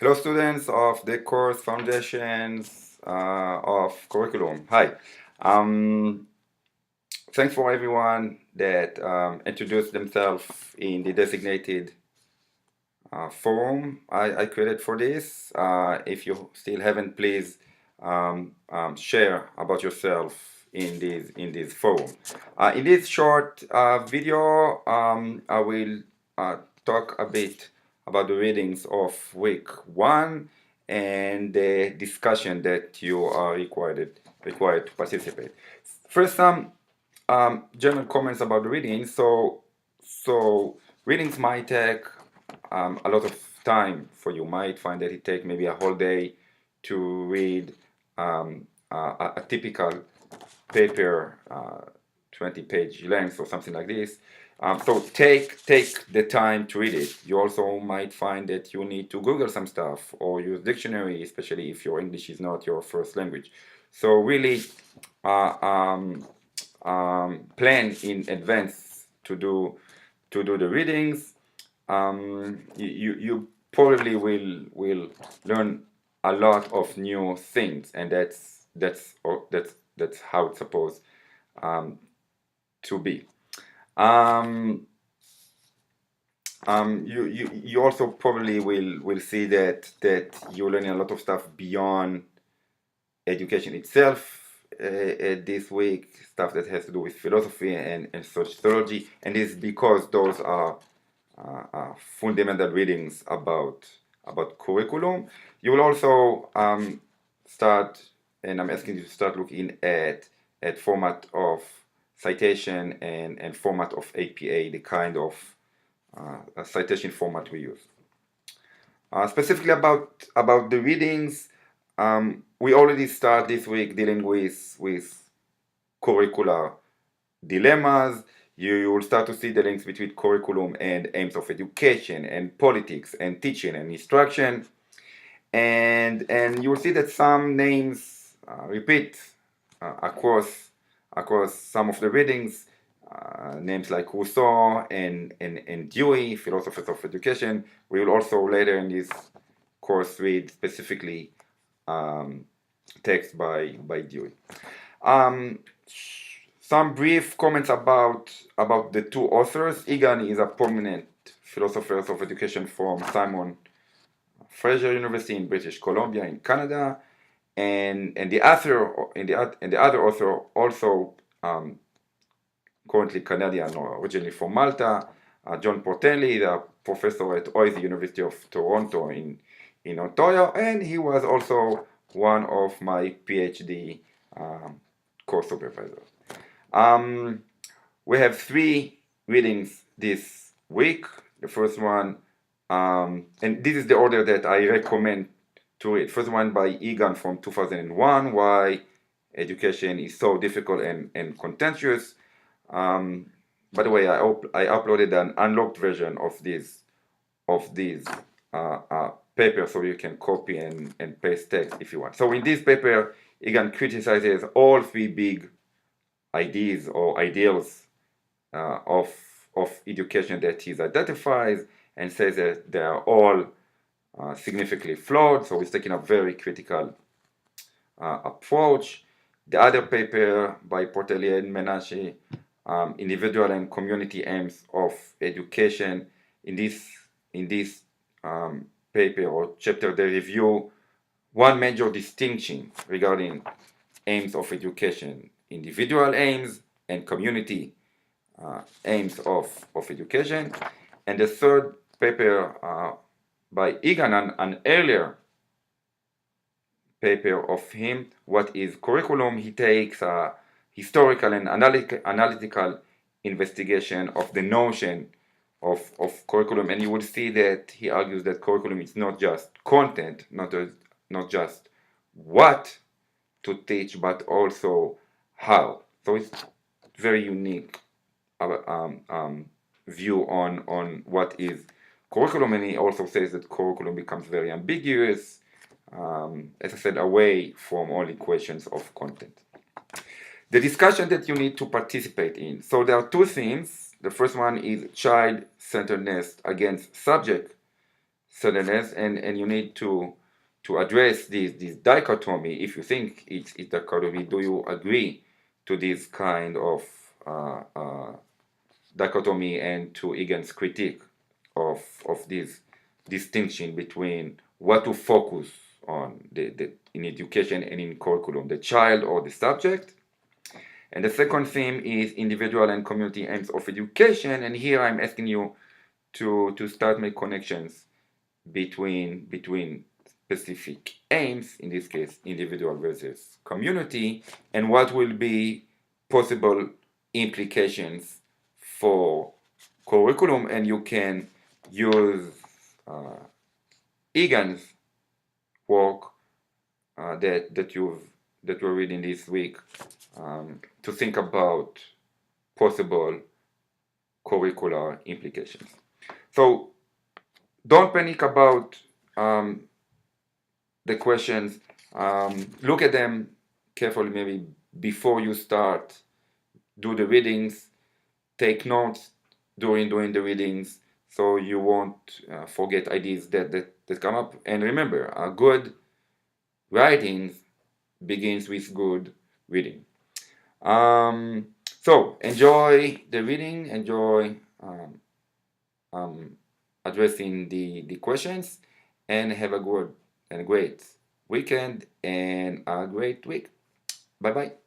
Hello, students of the course Foundations of Curriculum. Hi. Um, Thanks for everyone that introduced themselves in the designated forum I created for this. If you still haven't, please share about yourself in this forum. In this short video, I will talk a bit about the readings of week 1 and the discussion that you are required to participate. First, some general comments about the readings. So readings might take a lot of time for you. Might find that it take maybe a whole day to read a typical paper, 20-page length or something like this. So take the time to read it. You also might find that you need to Google some stuff or use dictionary, especially if your English is not your first language. So really plan in advance to do the readings. You probably will learn a lot of new things, and that's how it's supposed to be. You also probably will see that you're learning a lot of stuff beyond education itself this week, stuff that has to do with philosophy and sociology, and it's because those are fundamental readings about curriculum. You will also start, and I'm asking you to start looking at format of citation and format of APA, the kind of citation format we use. Specifically about the readings, we already start this week dealing with curricular dilemmas. You will start to see the links between curriculum and aims of education and politics and teaching and instruction, and you will see that some names repeat across some of the readings. Names like Rousseau and Dewey, philosophers of education. We will also later in this course read specifically text by Dewey. Some brief comments about the two authors. Egan is a prominent philosopher of education from Simon Fraser University in British Columbia in Canada, and the other author also currently Canadian or originally from Malta, John Portelli, the professor at OISE University of Toronto in Ontario, and he was also one of my PhD course supervisors. We have 3 readings this week. The first one, and this is the order that I recommend to read. First one by Egan from 2001, Why Education is So Difficult and Contentious. By the way, I uploaded an unlocked version of this paper, so you can copy and paste text if you want. So in this paper, Egan criticizes all 3 big ideas or ideals of education that he identifies, and says that they are all significantly flawed. So he's taking a very critical approach. The other paper by Portelli and Menashe, individual and community aims of education. In this paper or chapter, they review one major distinction regarding aims of education: individual aims and community aims of education. And the third paper by Egan, an earlier paper of him, What is Curriculum? He takes a historical and analytical investigation of the notion of curriculum, and you will see that he argues that curriculum is not just content, not just what to teach, but also how. So it's very unique view on what is curriculum, and he also says that curriculum becomes very ambiguous, as I said, away from only questions of content. The discussion that you need to participate in. So there are 2 themes. The first one is child-centeredness against suddenness, and you need to address this dichotomy. If you think it's dichotomy, do you agree to this kind of dichotomy and to Egan's critique of this distinction between what to focus on in education and in curriculum, the child or the subject? And the second theme is individual and community aims of education, and here I'm asking you to start make connections between specific aims, in this case individual versus community, and what will be possible implications for curriculum. And you can use Egan's work that you're reading this week to think about possible curricular implications. So don't panic about the questions. Look at them carefully, maybe before you start. Do the readings. Take notes during doing the readings, so you won't forget ideas that come up. And remember, a good writing begins with good reading. So enjoy the reading, enjoy addressing the questions, and have a good and great weekend and a great week. Bye bye.